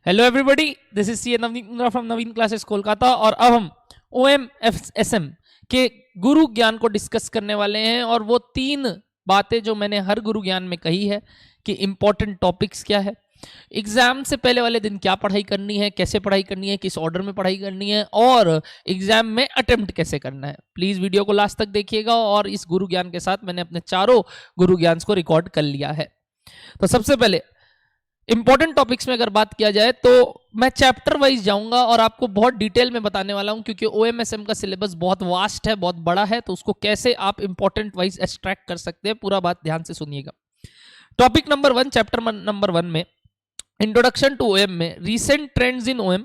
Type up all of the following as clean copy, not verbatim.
Hello everybody, this is C Navneet from Naveen classes Kolkata. और अब हम OMFSM के गुरु ज्ञान को डिस्कस करने वाले हैं। और वो 3 बातें जो मैंने हर गुरु ज्ञान में कही है कि इंपॉर्टेंट टॉपिक्स क्या है, एग्जाम से पहले वाले दिन क्या पढ़ाई करनी है, कैसे पढ़ाई करनी है, किस ऑर्डर में पढ़ाई करनी है और एग्जाम में अटेम्प्ट कैसे करना है। प्लीज वीडियो को लास्ट तक देखिएगा। और इस गुरु ज्ञान के साथ मैंने अपने चारों गुरु ज्ञान को रिकॉर्ड कर लिया है। तो सबसे पहले इंपॉर्टेंट टॉपिक्स में अगर बात किया जाए तो मैं चैप्टर वाइज जाऊंगा और आपको बहुत डिटेल में बताने वाला हूं, क्योंकि OMSM का सिलेबस बहुत वास्ट है, बहुत बड़ा है। तो उसको कैसे आप इंपॉर्टेंट वाइज एक्सट्रैक्ट कर सकते हैं, पूरा बात ध्यान से सुनिएगा। टॉपिक नंबर 1, चैप्टर नंबर 1 में इंट्रोडक्शन टू OM में रीसेंट ट्रेंड्स इन OM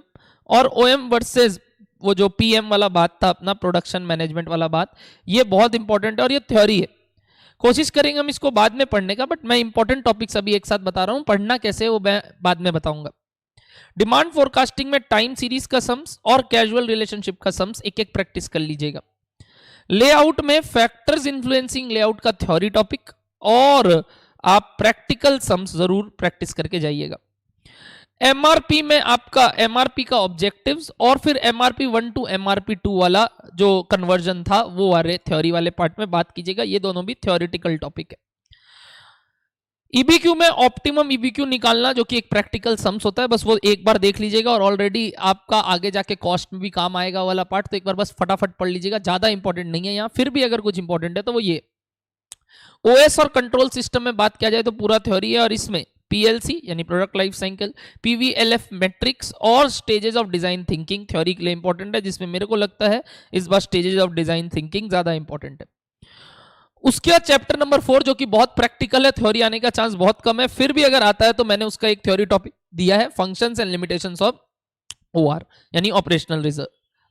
और OM वर्सेज वो जो PM वाला बात था अपना, प्रोडक्शन मैनेजमेंट वाला बात, ये बहुत इंपॉर्टेंट है और ये थ्योरी है। कोशिश करेंगे हम इसको बाद में पढ़ने का, बट मैं इंपॉर्टेंट टॉपिक्स अभी एक साथ बता रहा हूं, पढ़ना कैसे वो मैं बाद में बताऊंगा। डिमांड फोरकास्टिंग में टाइम सीरीज का सम्स और कैजुअल रिलेशनशिप का सम्स एक एक प्रैक्टिस कर लीजिएगा। लेआउट में फैक्टर्स इन्फ्लुएंसिंग लेआउट का थ्योरी टॉपिक और आप प्रैक्टिकल सम्स जरूर प्रैक्टिस करके जाइएगा। MRP में आपका MRP का ऑब्जेक्टिव्स और फिर MRP 1 टू MRP 2 वाला जो कन्वर्जन था वो वाले थ्योरी वाले पार्ट में बात कीजिएगा। ये दोनों भी थ्योरेटिकल टॉपिक है। EBQ में ऑप्टिमम EBQ निकालना, जो कि एक प्रैक्टिकल सम्स होता है, बस वो एक बार देख लीजिएगा और ऑलरेडी आपका आगे जाके कॉस्ट में भी काम आएगा वाला पार्ट, तो एक बार बस फटाफट पढ़ लीजिएगा, ज्यादा इंपॉर्टेंट नहीं है यहाँ। फिर भी अगर कुछ इंपॉर्टेंट है तो वो ये OS और कंट्रोल सिस्टम में बात किया जाए तो पूरा थ्योरी है और इसमें PLC यानी product life cycle, PVLF matrix और stages of design thinking theory के लिए इंपॉर्टेंट है, जिसमें मेरे को लगता है इस बार स्टेजेस ऑफ डिजाइन थिंकिंग ज्यादा इंपॉर्टेंट है। उसके बाद चैप्टर नंबर 4 जो कि बहुत प्रैक्टिकल है, थ्योरी आने का चांस बहुत कम है, फिर भी अगर आता है तो मैंने उसका एक थ्योरी टॉपिक दिया है, functions and limitations of OR यानी ऑपरेशनल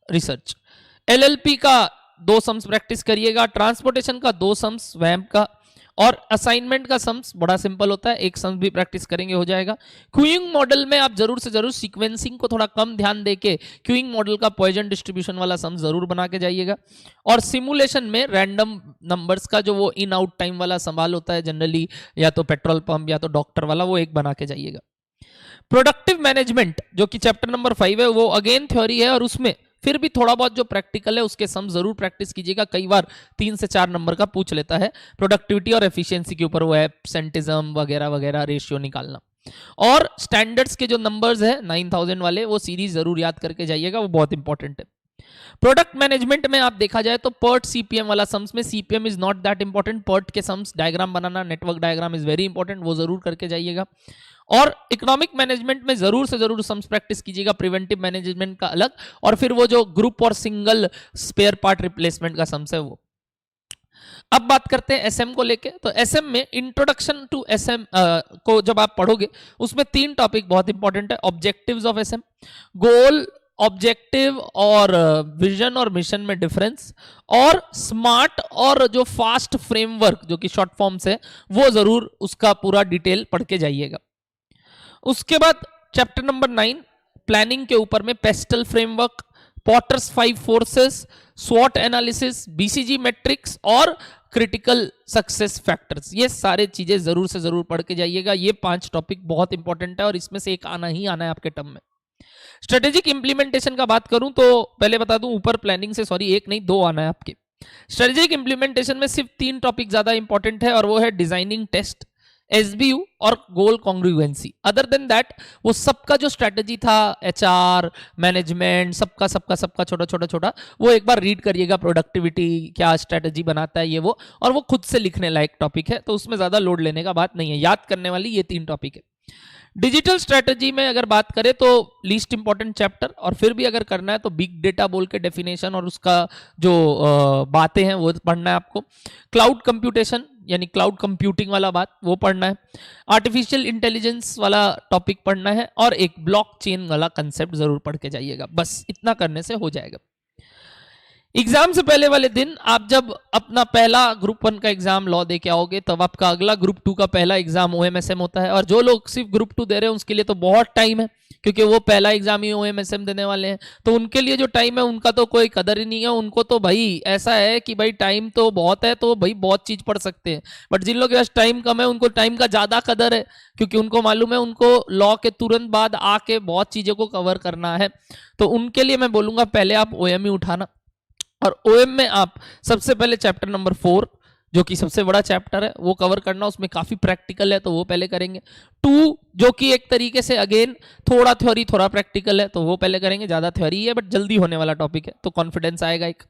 रिसर्च। LLP का 2 सम्स प्रैक्टिस करिएगा, ट्रांसपोर्टेशन का 2 सम्स, वैम्प का, और असाइनमेंट का सम्स बड़ा सिंपल होता है, एक सम्स भी प्रैक्टिस करेंगे हो जाएगा। क्यूइंग मॉडल में आप जरूर से जरूर सीक्वेंसिंग को थोड़ा कम ध्यान देके क्यूइंग मॉडल का पॉइजन डिस्ट्रीब्यूशन वाला सम्स जरूर बना के जाइएगा। और सिमुलेशन में रैंडम नंबर्स का जो वो इन आउट टाइम वाला सवाल होता है जनरली, या तो पेट्रोल पंप या तो डॉक्टर वाला, वो एक बना के जाइएगा। प्रोडक्टिव मैनेजमेंट जो कि चैप्टर नंबर 5 है, वो अगेन थ्योरी है और उसमें फिर भी थोड़ा बहुत जो प्रैक्टिकल है उसके सम जरूर प्रैक्टिस कीजिएगा। कई बार 3 से 4 नंबर का पूछ लेता है प्रोडक्टिविटी और एफिशिएंसी के ऊपर, वो एब्सेंटिज्म वगैरह वगैरह रेशियो निकालना। और स्टैंडर्ड्स के जो नंबर्स है 9000 वाले, वो सीरीज जरूर याद करके जाइएगा, वो बहुत इंपॉर्टेंट है। प्रोडक्ट मैनेजमेंट में आप देखा जाए तो PERT CPM वाला सम्स में CPM is not that important, PERT के sums diagram banana, network diagram is very important, वो जरूर करके जाइएगा। और इकोनॉमिक मैनेजमेंट में जरूर से जरूर सम्स प्रैक्टिस कीजिएगा, प्रिवेंटिव मैनेजमेंट का अलग, और फिर वो जो ग्रुप और सिंगल स्पेयर पार्ट रिप्लेसमेंट का सम्स है वो। अब बात करते हैं SM को लेके। तो SM में इंट्रोडक्शन टू SM को जब आप पढ़ोगे उसमें 3 टॉपिक बहुत इंपॉर्टेंट है। Objectives of SM, goal, objective और विजन और मिशन में डिफरेंस, और स्मार्ट और जो फास्ट फ्रेमवर्क जो कि शॉर्ट फॉर्म्स है, वो जरूर उसका पूरा डिटेल पढ़ के जाइएगा। उसके बाद चैप्टर नंबर 9 प्लानिंग के ऊपर में पेस्टल फ्रेमवर्क, पॉटर्स 5 फोर्सेस, स्वॉट एनालिसिस, BCG मैट्रिक्स और क्रिटिकल सक्सेस फैक्टर्स, ये सारे चीजें जरूर से जरूर पढ़ के जाइएगा। ये 5 टॉपिक बहुत इंपॉर्टेंट है और इसमें से एक आना ही आना है आपके टर्म में। स्ट्रेटेजिक इंप्लीमेंटेशन का बात करूं तो पहले बता दूं, ऊपर प्लानिंग से सॉरी एक नहीं 2 आना है आपके। स्ट्रेटेजिक इंप्लीमेंटेशन में सिर्फ 3 टॉपिक ज्यादा इंपॉर्टेंट है और वो है डिजाइनिंग टेस्ट, SBU और गोल कॉन्ग्रुएंसी। अदर देन दैट वो सबका जो स्ट्रेटेजी था, HR मैनेजमेंट, सबका सबका सबका छोटा छोटा छोटा, वो एक बार रीड करिएगा। प्रोडक्टिविटी क्या स्ट्रेटेजी बनाता है ये वो, और वो खुद से लिखने लायक टॉपिक है, तो उसमें ज्यादा लोड लेने का बात नहीं है, याद करने वाली ये 3 टॉपिक है। डिजिटल स्ट्रेटजी में अगर बात करें तो लीस्ट इंपॉर्टेंट चैप्टर, और फिर भी अगर करना है तो बिग डेटा बोल के डेफिनेशन और उसका जो बातें हैं वो पढ़ना है आपको। क्लाउड कंप्यूटेशन यानी क्लाउड कंप्यूटिंग वाला बात वो पढ़ना है। आर्टिफिशियल इंटेलिजेंस वाला टॉपिक पढ़ना है और एक ब्लॉकचेन वाला कंसेप्ट जरूर पढ़ के जाइएगा। बस इतना करने से हो जाएगा। एग्जाम से पहले वाले दिन आप जब अपना पहला ग्रुप 1 का एग्जाम लॉ दे के आओगे तब आपका अगला ग्रुप 2 का पहला एग्जाम ओएमएसएम होता है। और जो लोग सिर्फ ग्रुप 2 दे रहे हैं उसके लिए तो बहुत टाइम है, क्योंकि वो पहला एग्जाम ही ओएमएसएम देने वाले हैं। तो उनके लिए जो टाइम है उनका तो कोई कदर ही नहीं है। उनको तो भाई ऐसा है कि भाई टाइम तो बहुत है, तो भाई बहुत चीज पढ़ सकते हैं। बट जिन लोगों के पास टाइम कम है उनको टाइम का ज्यादा कदर है, क्योंकि उनको मालूम है उनको लॉ के तुरंत बाद आके बहुत चीजों को कवर करना है। तो उनके लिए मैं बोलूंगा पहले आप ओएम ही उठाना। और ओएम में आप सबसे पहले चैप्टर नंबर 4 जो कि सबसे बड़ा चैप्टर है वो कवर करना, उसमें काफी प्रैक्टिकल है तो वो पहले करेंगे। 2 जो कि एक तरीके से अगेन थोड़ा थ्योरी थोड़ा प्रैक्टिकल है तो वो पहले करेंगे, ज्यादा थ्योरी है बट जल्दी होने वाला टॉपिक है तो कॉन्फिडेंस आएगा एक।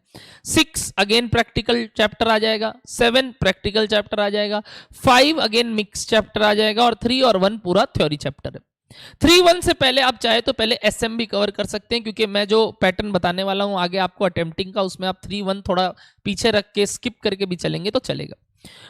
6 अगेन प्रैक्टिकल चैप्टर आ जाएगा, 7 प्रैक्टिकल चैप्टर आ जाएगा, 5 अगेन मिक्स चैप्टर आ जाएगा और 3 और 1 पूरा थ्योरी चैप्टर है। 3-1 से पहले आप चाहे तो पहले एसएम भी कवर कर सकते हैं, क्योंकि मैं जो पैटर्न बताने वाला हूं आगे आपको अटेम्प्टिंग का, उसमें आप 3-1 थोड़ा पीछे रख के स्किप करके भी चलेंगे तो चलेगा।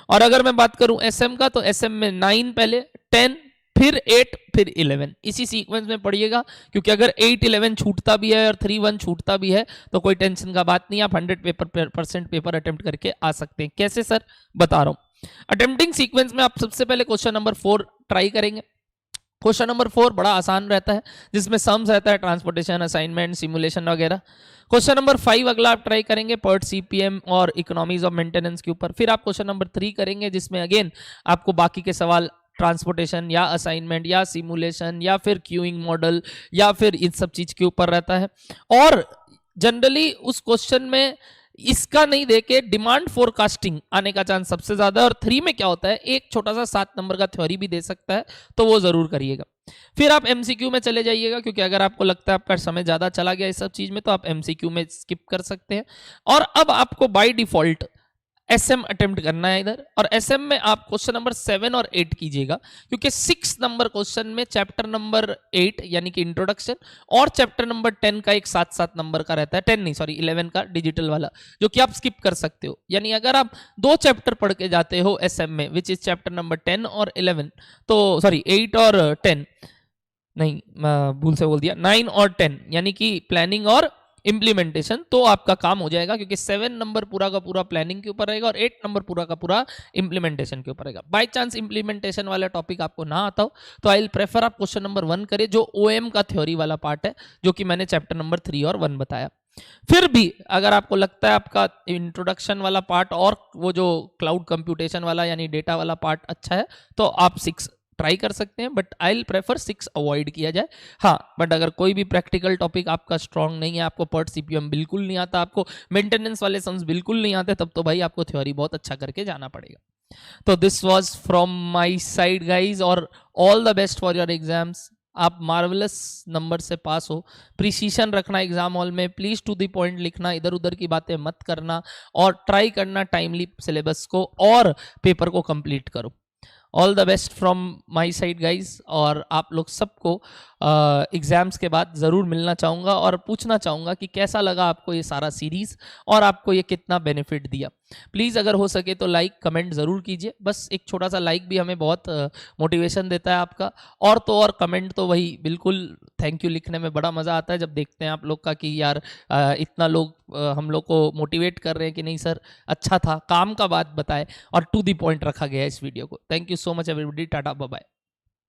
और अगर मैं बात करूं एसएम का तो एसएम में 9 पहले, 10 फिर 8 फिर 11, इसी सीक्वेंस में पढ़िएगा। क्योंकि अगर 8-11 छूटता भी है और 3-1 छूटता भी है तो कोई टेंशन का बात नहीं, आप 100% पेपर अटेम्प्ट करके आ सकते हैं। कैसे सर, बता रहा हूं। अटेम्प्टिंग सीक्वेंस में आप सबसे पहले क्वेश्चन नंबर 4 ट्राई करेंगे। क्वेश्चन नंबर 4 बड़ा आसान रहता है, जिसमें सम्स रहता है, ट्रांसपोर्टेशन, असाइनमेंट, सिमुलेशन वगैरह। क्वेश्चन नंबर 5 अगला आप ट्राई करेंगे पर्ट सीपीएम और इकोनॉमीज ऑफ मेंटेनेंस के ऊपर। फिर आप क्वेश्चन नंबर 3 करेंगे जिसमें अगेन आपको बाकी के सवाल ट्रांसपोर्टेशन या असाइनमेंट या सिमुलेशन या फिर क्यूइंग मॉडल या फिर इन सब चीज के ऊपर रहता है। और जनरली उस क्वेश्चन में इसका नहीं देके डिमांड फोरकास्टिंग आने का चांस सबसे ज्यादा है। और 3 में क्या होता है, एक छोटा सा 7 नंबर का थ्योरी भी दे सकता है तो वो जरूर करिएगा। फिर आप एमसीक्यू में चले जाइएगा, क्योंकि अगर आपको लगता है आपका समय ज्यादा चला गया इस सब चीज में तो आप एमसीक्यू में स्किप कर सकते हैं। और अब आपको बाय डिफॉल्ट एसएम अटेम्प्ट करना है इधर। और एसएम में आप क्वेश्चन नंबर 7 और 8 कीजिएगा, क्योंकि 6 नंबर क्वेश्चन में चैप्टर नंबर 8 यानी कि इंट्रोडक्शन और चैप्टर नंबर 10 का एक 7-7 नंबर का रहता है, 10 नहीं सॉरी 11 का डिजिटल वाला, जो कि आप स्किप कर सकते हो। यानी अगर आप 2 चैप्टर पढ़ के जाते हो एसएम में विच इज चैप्टर नंबर 10 और 11, तो सॉरी 8 और 10 नहीं, मैं भूल से बोल दिया, 9 और 10 यानी कि प्लानिंग और इंप्लीमेंटेशन, तो आपका काम हो जाएगा। क्योंकि 7 नंबर पूरा का पूरा प्लानिंग के ऊपर रहेगा और 8 नंबर पूरा का पूरा इंप्लीमेंटेशन के ऊपर रहेगा। बाय चांस इंप्लीमेंटेशन वाला टॉपिक आपको ना आता हो तो आई विल प्रेफर आप क्वेश्चन नंबर 1 करें, जो ओएम का थ्योरी वाला पार्ट है, जो कि मैंने चैप्टर नंबर 3 और 1 बताया। फिर भी अगर आपको लगता है आपका इंट्रोडक्शन वाला पार्ट और वो जो क्लाउड कंप्यूटेशन वाला यानी डेटा वाला पार्ट अच्छा है तो आप 6 ट्राई कर सकते हैं, but I will prefer 6 avoid किया जाए। हाँ, बट अगर कोई भी प्रैक्टिकल टॉपिक आपका स्ट्रांग नहीं है, आपको पर्ट सीपीएम बिल्कुल नहीं आता, आपको मेंटेनेंस वाले सम्स बिल्कुल नहीं आते, तब तो भाई आपको थ्योरी बहुत अच्छा करके जाना पड़ेगा। तो this was from my side guys, और all the best for your exams. आप मार्वलस नंबर से पास हो। प्रिसीशन रखना एग्जाम हॉल में, प्लीज टू द पॉइंट लिखना, इधर उधर की बातें मत करना और ट्राई करना टाइमली सिलेबस को और पेपर को कंप्लीट करो। All the best from my side guys. और आप लोग सबको एग्जाम्स के बाद ज़रूर मिलना चाहूँगा और पूछना चाहूँगा कि कैसा लगा आपको ये सारा सीरीज़ और आपको ये कितना बेनिफिट दिया। प्लीज़ अगर हो सके तो लाइक कमेंट ज़रूर कीजिए, बस एक छोटा सा लाइक भी हमें बहुत मोटिवेशन देता है आपका। और तो और कमेंट तो वही बिल्कुल थैंक यू लिखने में बड़ा मज़ा आता है जब देखते हैं आप लोग का कि यार इतना लोग हम लोग को मोटिवेट कर रहे हैं कि नहीं सर अच्छा था, काम का बात बताए और टू दी पॉइंट रखा गया है इस वीडियो को। Thank you so much everybody, tata bye bye.